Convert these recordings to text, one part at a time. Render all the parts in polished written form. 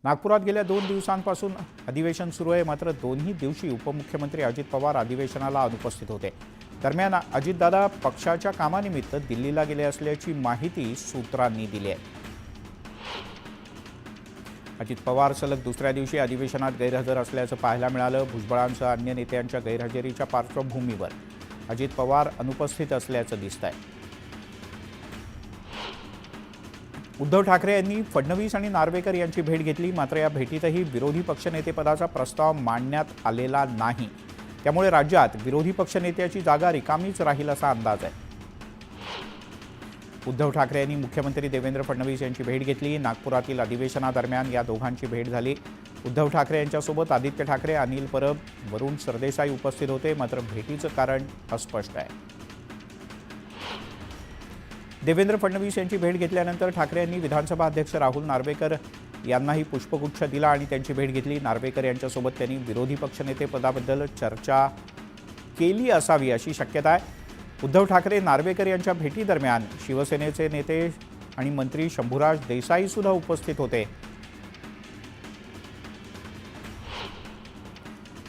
नागपुरात गेल्या 2 दिवसांपासून अधिवेशन सुरू आहे, मात्र दोन्ही दिवशी उपमुख्यमंत्री अजित पवार अधिवेशनाला अनुपस्थित होते। दरम्यान अजितदादा पक्षाच्या कामानिमित्त दिल्लीला गेले असल्याची माहिती सूत्रांनी दिली आहे। अजित पवार सलग दुसऱ्या दिवशी अधिवेशनात गैरहजर असल्याचं पाहायला मिळालं। भुजबळांसह अन्य नेत्यांच्या गैरहजेरीच्या पार्श्वभूमीवर अजित पवार अनुपस्थित असल्याचं दिसतंय। उद्धव ठाकरे यांनी फडणवीस आणि नार्वेकर यांची भेट घेतली, मात्र या भेटीतही विरोधी पक्षनेतेपदाचा प्रस्ताव मांडण्यात आलेला नाही। त्यामुळे राज्यात विरोधी पक्षनेत्याची जागा रिकामीच राहील असा अंदाज आहे। उद्धव ठाकरे यांनी मुख्यमंत्री देवेंद्र फडणवीस यांची भेट घेतली। नागपुरातील अधिवेशनादरम्यान या दोघांची भेट झाली। उद्धव ठाकरे यांच्यासोबत आदित्य ठाकरे, अनिल परब, वरुण सरदेसाई उपस्थित होते, मात्र भेटीचं कारण अस्पष्ट आहे। देवेंद्र फडणवीस यांची भेट घेतल्यानंतर ठाकरे यांनी विधानसभा अध्यक्ष राहुल नार्वेकर यांनाही पुष्पगुच्छ दिला आणि त्यांची भेट घेतली। नार्वेकर यांच्यासोबत त्यांनी विरोधी पक्षनेते पदाबद्दल चर्चा केली असावी अशी शक्यता आहे। उद्धव ठाकरे नार्वेकर यांच्या भेटीदरम्यान शिवसेनेचे नेते आणि मंत्री शंभूराज देसाई सुद्धा उपस्थित होते।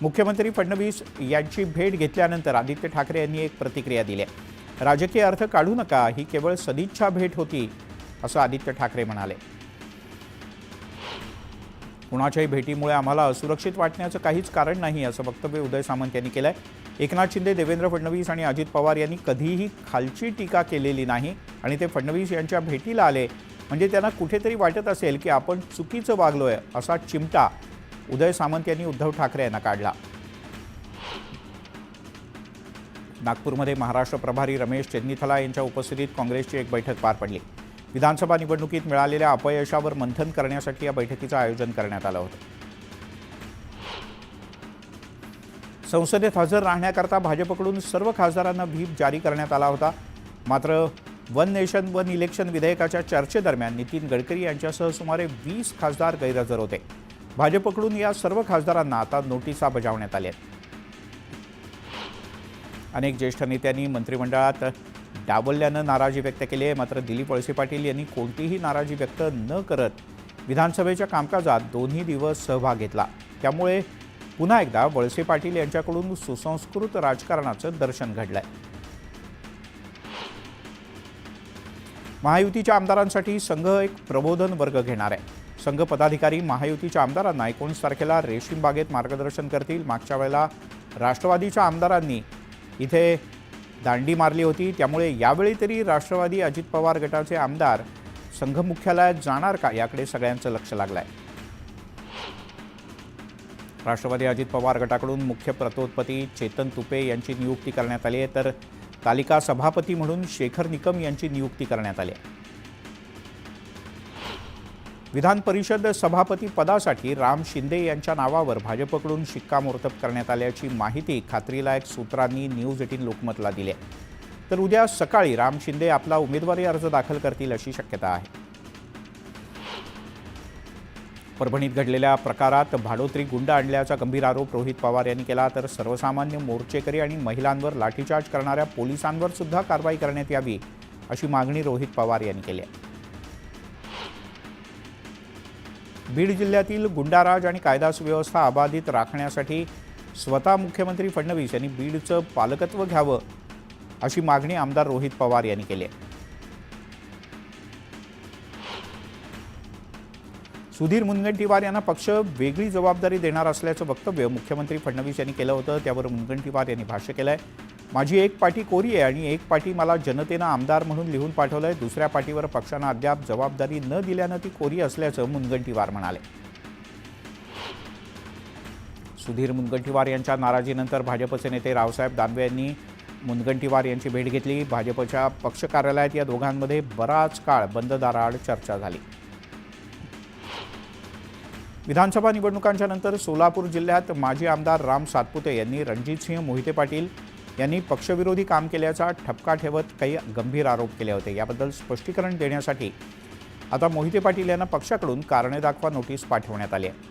मुख्यमंत्री फडणवीस यांची भेट घेतल्यानंतर आदित्य ठाकरे यांनी एक प्रतिक्रिया दिली आहे। राजकीय अर्थ काढू नका, ही केवळ सदिच्छा भेट होती असं आदित्य ठाकरे म्हणाले। कुणाच्याही भेटीमुळे आम्हाला असुरक्षित वाटण्याचं काहीच कारण नाही असं वक्तव्य उदय सामंत यांनी केलंय। एकनाथ शिंदे, देवेंद्र फडणवीस आणि अजित पवार यांनी कधीही खालची टीका केलेली नाही आणि ते फडणवीस यांच्या भेटीला आले म्हणजे त्यांना कुठेतरी वाटत असेल की आपण चुकीचं वागलोय असा चिमटा उदय सामंत यांनी उद्धव ठाकरे यांना काढला। नागपूरमध्ये महाराष्ट्र प्रभारी रमेश चेन्नीथला यांच्या उपस्थितीत काँग्रेसची एक बैठक पार पडली। विधानसभा निवडणुकीत मिळालेल्या अपयशावर मंथन करण्यासाठी या बैठकीचं आयोजन करण्यात आलं होतं। संसदेत हजर राहण्याकरता भाजपकडून सर्व खासदारांना व्हीप जारी करण्यात आला होता, मात्र वन नेशन वन इलेक्शन विधेयकाच्या चर्चेदरम्यान नितीन गडकरी यांच्यासह सुमारे 20 खासदार गैरहजर होते। भाजपकडून या सर्व खासदारांना आता नोटिसा बजावण्यात आल्या आहेत। अनेक ज्येष्ठ नेत्यांनी मंत्रिमंडळात डावलल्यानं नाराजी व्यक्त केली आहे, मात्र दिलीप वळसे पाटील यांनी कोणतीही नाराजी व्यक्त न करत विधानसभेच्या कामकाजात दोन्ही दिवस सहभाग घेतला। त्यामुळे पुन्हा एकदा वळसे पाटील यांच्याकडून सुसंस्कृत राजकारणाचं दर्शन घडलंय। महायुतीच्या आमदारांसाठी संघ एक प्रबोधन वर्ग घेणार आहे। संघ पदाधिकारी महायुतीच्या आमदारांना 19 तारखेला रेशीम बागेत मार्गदर्शन करतील। मागच्या वेळेला राष्ट्रवादीच्या आमदारांनी इथे दांडी मारली होती, त्यामुळे यावेळी तरी राष्ट्रवादी अजित पवार गटाचे आमदार संघ मुख्यालयात जाणार का याकडे सगळ्यांचं लक्ष लागलंय। राष्ट्रवादी अजित पवार गटाकडून मुख्य प्रतोदपती चेतन तुपे यांची नियुक्ती करण्यात आली आहे, तर तालिका सभापती म्हणून शेखर निकम यांची नियुक्ती करण्यात आली आहे। विधान परिषद सभापती पदासाठी राम शिंदे यांच्या नावावर भाजपकडून शिक्कामोर्तब करण्यात आल्याची माहिती खात्रीलायक सूत्रांनी न्यूज 18 लोकमतला दिली आहे, तर उद्या सकाळी राम शिंदे आपला उमेदवारी अर्ज दाखल करतील अशी शक्यता आहे। परभणीत घडलेल्या प्रकारात भाडोत्री गुंड आणल्याचा गंभीर आरोप रोहित पवार यांनी केला, तर सर्वसामान्य मोर्चेकरी आणि महिलांवर लाठीचार्ज करणाऱ्या पोलिसांवर सुद्धा कारवाई करण्यात यावी अशी मागणी रोहित पवार यांनी केली आहे। बीड जिल्ह्यातील गुंडाराज आणि कायदा सुव्यवस्था अबाधित राखण्यासाठी स्वतः मुख्यमंत्री फडणवीस यांनी बीडचं पालकत्व घ्यावं अशी मागणी आमदार रोहित पवार यांनी केली आहे। सुधीर मुनगंटीवार यांना पक्ष वेगळी जबाबदारी देणार असल्याचं वक्तव्य मुख्यमंत्री फडणवीस यांनी केलं होतं, त्यावर मुनगंटीवार यांनी भाष्य केलंय। माझी एक पाटी कोरी आहे आणि एक पाटी मला जनतेनं आमदार म्हणून लिहून पाठवलंय। दुसऱ्या पाटीवर पक्षानं अद्याप जबाबदारी न दिल्यानं ती कोरी असल्याचं मुनगंटीवार म्हणाले। सुधीर मुनगंटीवार यांच्या नाराजीनंतर भाजपचे नेते रावसाहेब दानवे यांनी मुनगंटीवार यांची भेट घेतली। भाजपच्या पक्ष कार्यालयात या दोघांमध्ये बराच काळ बंद दाराआड चर्चा झाली। विधानसभा निवडणुकांच्या नंतर सोलापूर जिल्ह्यात माजी आमदार राम सातपुते यांनी रणजितसिंह मोहिते पाटील यांनी पक्षविरोधी काम केल्याचा ठपका ठेवत काही गंभीर आरोप केले होते। याबद्दल स्पष्टीकरण देण्यासाठी आता मोहिते पाटील यांना पक्षाकडून कारणे दाखवा नोटीस पाठवण्यात आली आहे।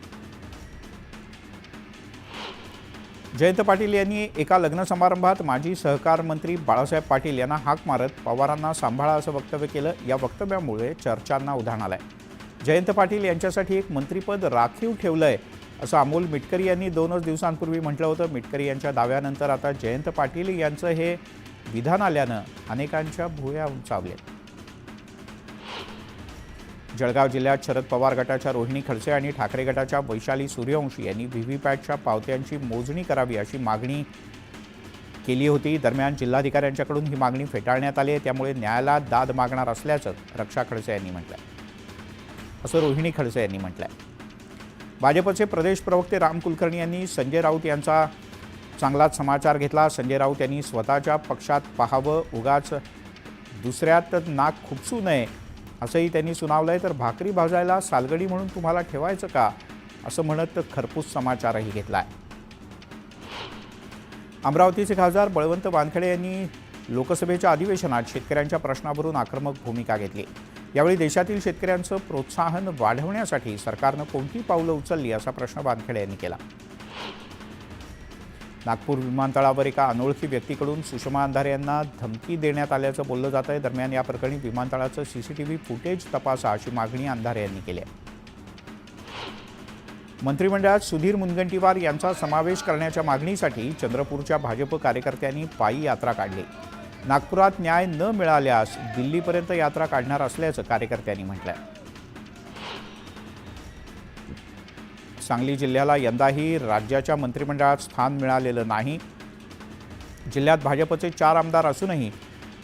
जयंत पाटील यांनी एका लग्न समारंभात माजी सहकार मंत्री बाळासाहेब पाटील यांना हाक मारत पवारांना सांभाळा असं वक्तव्य केलं। या वक्तव्यामुळे चर्चांना उधाण आलंय। जयंत पाटील यांच्यासाठी एक मंत्रिपद राखीव ठेवलंय असं अमोल मिटकरी यांनी 2 दिवसांपूर्वी म्हटलं होतं. मिटकरी यांच्या दाव्यानंतर आता जयंत पाटील यांचं हे विधान आल्यानं अनेकांच्या भुवया उंचावल्या. जळगाव जिल्ह्यात शरद पवार गटाच्या रोहिणी खडसे आणि ठाकरे गटाच्या वैशाली सूर्यवंशी यांनी व्हीव्हीपॅटच्या पावत्यांची मोजणी करावी अशी मागणी केली होती. दरम्यान जिल्हाधिकाऱ्यांच्याकडून ही मागणी फेटाळण्यात आली आहे. त्यामुळे न्यायालयात दाद मागणार असल्याचं रक्षा खडसे यांनी म्हटलंय, असं रोहिणी खडसे यांनी म्हटलंय. भाजपचे प्रदेश प्रवक्ते राम कुलकर्णी यांनी संजय राऊत यांचा चांगलाच समाचार घेतला. संजय राऊत यांनी स्वतःच्या पक्षात पाहावं, उगाच दुसऱ्यात नाक खुपसू नये असंही त्यांनी सुनावलंय. तर भाकरी भाजायला सालगडी म्हणून तुम्हाला ठेवायचं का असं म्हणत खरपूस समाचारही घेतलाय. अमरावतीचे खासदार बळवंत वानखेडे यांनी लोकसभेच्या अधिवेशनात शेतकऱ्यांच्या प्रश्नावरून आक्रमक भूमिका घेतली. यावेळी देशातील शेतकऱ्यांचं प्रोत्साहन वाढवण्यासाठी सरकारनं कोणती पावलं उचलली असा प्रश्न वानखेडे यांनी केला. नागपूर विमानतळावर एका अनोळखी व्यक्तीकडून सुषमा अंधारे यांना धमकी देण्यात आल्याचं बोललं जात आहे. दरम्यान या प्रकरणी विमानतळाचं सीसीटीव्ही फुटेज तपासा अशी मागणी अंधारे यांनी केली आहे. मंत्रिमंडळात सुधीर मुनगंटीवार यांचा समावेश करण्याच्या मागणीसाठी चंद्रपूरच्या भाजप कार्यकर्त्यांनी पायी यात्रा काढली. नागपुरात न्याय न मिळाल्यास दिल्लीपर्यंत यात्रा काढणार असल्याचं कार्यकर्त्यांनी म्हटलंय. सांगली जिल्ह्याला यंदाही राज्याच्या मंत्रिमंडळात स्थान मिळालेलं नाही. जिल्ह्यात भाजपचे 4 आमदार असूनही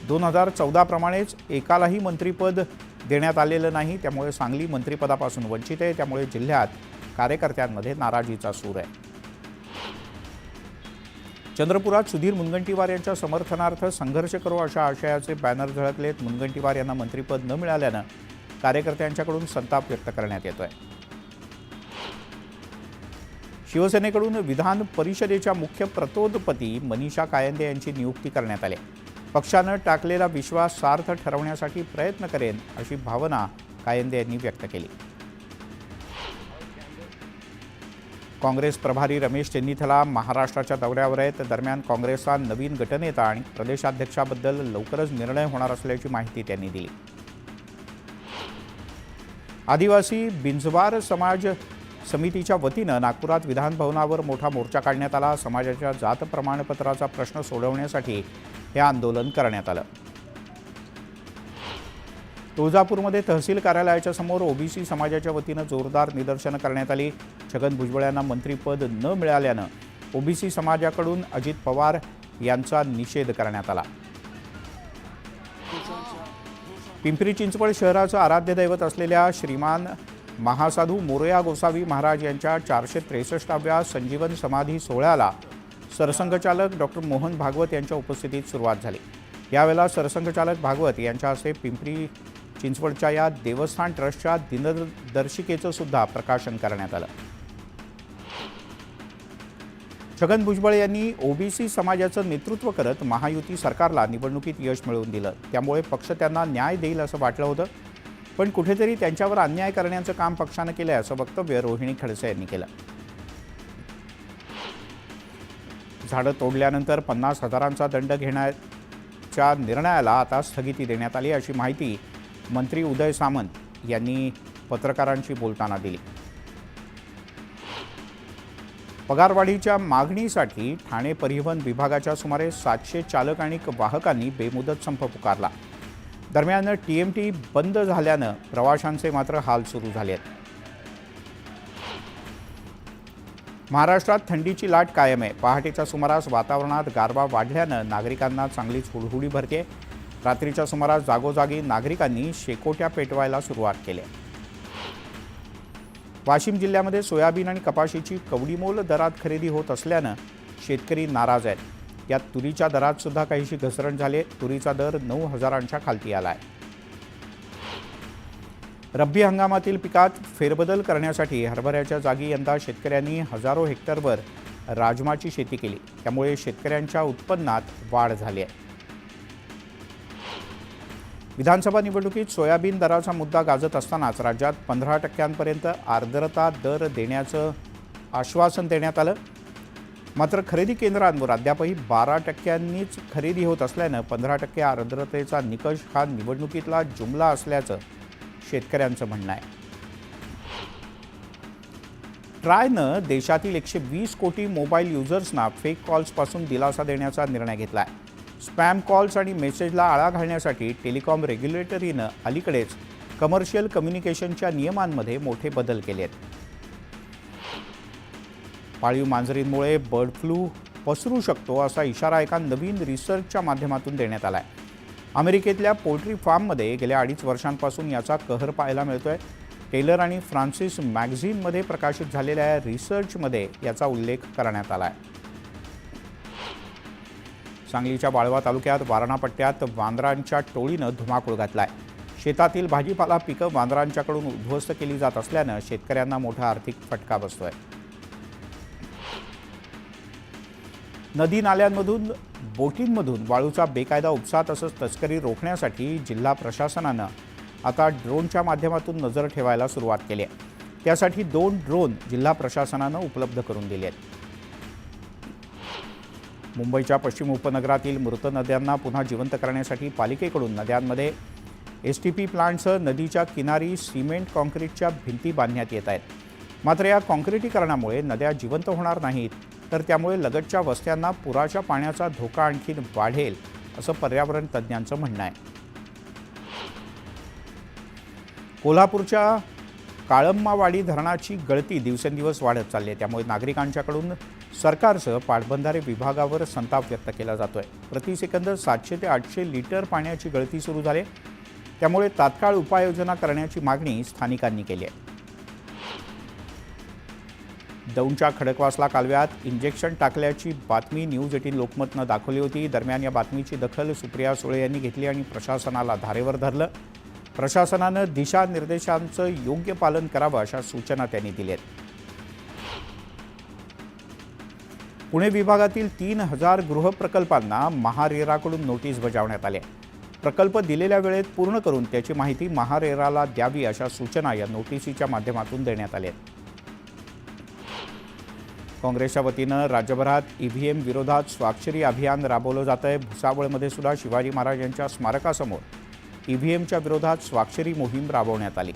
2014 प्रमाणेच एकालाही मंत्रिपद देण्यात आलेलं नाही. त्यामुळे सांगली मंत्रिपदापासून वंचित आहे. त्यामुळे जिल्ह्यात कार्यकर्त्यांमध्ये नाराजीचा सूर आहे. चंद्रपुरात सुधीर मुनगंटीवार यांच्या समर्थनार्थ संघर्ष करू अशा आशयाचे बॅनर झळकलेत. मुनगंटीवार यांना मंत्रिपद न मिळाल्यानं कार्यकर्त्यांच्याकडून संताप व्यक्त करण्यात येतोय. शिवसेनेकडून विधान परिषदेच्या मुख्य प्रतोदपदी मनीषा कायंदे यांची नियुक्ती करण्यात आली. पक्षानं टाकलेला विश्वास सार्थ ठरवण्यासाठी प्रयत्न करेन अशी भावना कायंदे यांनी व्यक्त केली. काँग्रेस प्रभारी रमेश चेन्नीथला महाराष्ट्राच्या दौऱ्यावर आहेत. दरम्यान काँग्रेसचा नवीन गटनेता आणि प्रदेशाध्यक्षाबद्दल लवकरच निर्णय होणार असल्याची माहिती त्यांनी दिली. आदिवासी बिंजवार समाज समितीच्या वतीनं नागपुरात विधान भवनावर मोठा मोर्चा काढण्यात आला. समाजाच्या जात प्रमाणपत्राचा प्रश्न सोडवण्यासाठी हे आंदोलन करण्यात आलं. तुळजापूरमध्ये तहसील कार्यालयाच्या समोर ओबीसी समाजाच्या वतीनं जोरदार निदर्शनं करण्यात आली. छगन भुजबळ यांना मंत्रिपद न मिळाल्यानं ओबीसी समाजाकडून अजित पवार यांचा निषेध करण्यात आला. पिंपरी चिंचवड शहराचं आराध्य दैवत असलेल्या श्रीमान महासाधू मोरया गोसावी महाराज यांच्या 463व्या संजीवन समाधी सोहळ्याला सरसंघचालक डॉक्टर मोहन भागवत यांच्या उपस्थितीत सुरुवात झाली. यावेळेला सरसंघचालक भागवत यांच्या हस्ते पिंपरी चिंचवडच्या या देवस्थान ट्रस्टच्या दिनदर्शिकेचं सुद्धा प्रकाशन करण्यात आलं. छगन भुजबळ यांनी ओबीसी समाजाचं नेतृत्व करत महायुती सरकारला निवडणुकीत यश मिळवून दिलं. त्यामुळे पक्ष त्यांना न्याय देईल असं वाटलं होतं, पण कुठेतरी त्यांच्यावर अन्याय करण्याचं काम पक्षानं केलं असं वक्तव्य रोहिणी खडसे यांनी केलं. झाडं तोडल्यानंतर 50,000चा दंड घेण्याच्या निर्णयाला आता स्थगिती देण्यात आली अशी माहिती मंत्री उदय सामंत यांनी पत्रकारांशी बोलताना दिली. पगारवाढीच्या मागणीसाठी ठाणे परिवहन विभागाच्या सुमारे 700 चालक आणि वाहकांनी बेमुदत संप पुकारला. दरम्यान टीएमटी बंद झाल्यानं प्रवाशांचे मात्र हाल सुरू झाले आहेत. महाराष्ट्रात थंडीची लाट कायम आहे. पहाटेच्या सुमारास वातावरणात गारवा वाढल्यानं नागरिकांना चांगलीच हुडहुडी भरते. रात्रीच्या सुमारास जागोजागी नागरिकांनी शेकोट्या पेटवायला सुरुवात केली. वाशिम जिल्ह्यामध्ये सोयाबीन आणि कपाशीची कवडीमोल दरात खरेदी होत असल्यानं शेतकरी नाराज आहेत. यात तुरीच्या दरात सुद्धा काहीशी घसरण झाली. तुरीचा दर 9,000च्या खालती आला आहे. रब्बी हंगामातील पिकात फेरबदल करण्यासाठी हरभऱ्याच्या जागी यंदा शेतकऱ्यांनी हजारो हेक्टरवर राजमाची शेती केली. त्यामुळे शेतकऱ्यांच्या उत्पन्नात वाढ झाली आहे. विधानसभा निवडणुकीत सोयाबीन दराचा मुद्दा गाजत असतानाच राज्यात 15% आर्द्रता दर देण्याचं आश्वासन देण्यात आलं. मात्र खरेदी केंद्रांवर अद्यापही 12%नीच खरेदी होत असल्यानं 15% आर्द्रतेचा निकष हा निवडणुकीतला जुमला असल्याचं शेतकऱ्यांचं म्हणणं आहे. ट्रायनं देशातील 120 कोटी मोबाईल युजर्सना फेक कॉल्सपासून दिलासा देण्याचा निर्णय घेतला आहे. स्पॅम कॉल्स आणि मेसेजला आळा घालण्यासाठी टेलिकॉम रेग्युलेटरीनं अलीकडेच कमर्शियल कम्युनिकेशनच्या नियमांमध्ये मोठे बदल केले आहेत. पाळीव मांजरींमुळे बर्ड फ्लू पसरू शकतो असा इशारा एका नवीन रिसर्चच्या माध्यमातून देण्यात आला आहे. अमेरिकेतल्या पोल्ट्री फार्ममध्ये गेल्या 2.5 वर्षांपासून याचा कहर पाहायला मिळतोय. टेलर आणि फ्रान्सिस मॅगझिनमध्ये प्रकाशित झालेल्या या रिसर्चमध्ये याचा उल्लेख करण्यात आला आहे. सांगलीच्या वाळवा तालुक्यात वारणा पट्ट्यात वांदरांच्या टोळीनं धुमाकूळ घातलाय. शेतातील भाजीपाला पिकं वांदरांच्याकडून उद्ध्वस्त केली जात असल्यानं शेतकऱ्यांना मोठा आर्थिक फटका बसतोय. नदी नाल्यांमधून बोटींमधून वाळूचा बेकायदा उपसा तसंच तस्करी रोखण्यासाठी जिल्हा प्रशासनानं आता ड्रोनच्या माध्यमातून नजर ठेवायला सुरुवात केली आहे. त्यासाठी 2 ड्रोन जिल्हा प्रशासनानं उपलब्ध करून दिले आहेत. मुंबईच्या पश्चिम उपनगरातील मृत नद्यांना पुन्हा जिवंत करण्यासाठी पालिकेकडून नद्यांमध्ये STP प्लांटसह नदीच्या किनारी सिमेंट कॉन्क्रीटच्या भिंती बांधण्यात येत आहेत. मात्र या कॉन्क्रिटीकरणामुळे नद्या जिवंत होणार नाहीत, तर त्यामुळे लगतच्या वस्त्यांना पुराच्या पाण्याचा धोका आणखी वाढेल असं पर्यावरण तज्ज्ञांचं म्हणणं आहे. कोल्हापूरच्या काळम्मावाडी धरणाची गळती दिवसेंदिवस वाढत चालली आहे. त्यामुळे नागरिकांच्याकडून सरकारसह पाटबंधारे विभागावर संताप व्यक्त केला जातोय. प्रतिसेकंद 700 ते 800 लिटर पाण्याची गळती सुरू झाली. त्यामुळे तात्काळ उपाययोजना करण्याची मागणी स्थानिकांनी केली आहे. दौंडच्या खडकवासला कालव्यात इंजेक्शन टाकल्याची बातमी न्यूज 18 लोकमतनं दाखवली होती. दरम्यान या बातमीची दखल सुप्रिया सुळे यांनी घेतली आणि प्रशासनाला धारेवर धरलं. प्रशासनानं दिशानिर्देशांचं योग्य पालन करावं अशा सूचना त्यांनी दिल्या आहेत. पुणे विभागातील 3000 गृहप्रकल्पांना महारेराकडून नोटीस बजावण्यात आली आहे. प्रकल्प दिलेल्या वेळेत पूर्ण करून त्याची माहिती महारेराला द्यावी अशा सूचना या नोटिसीच्या माध्यमातून देण्यात आल्या आहेत. काँग्रेसच्या वतीनं राज्यभरात EVM विरोधात स्वाक्षरी अभियान राबवलं जात आहे. भुसावळमध्ये सुद्धा शिवाजी महाराज यांच्या स्मारकासमोर EVMच्या विरोधात स्वाक्षरी मोहीम राबवण्यात आली.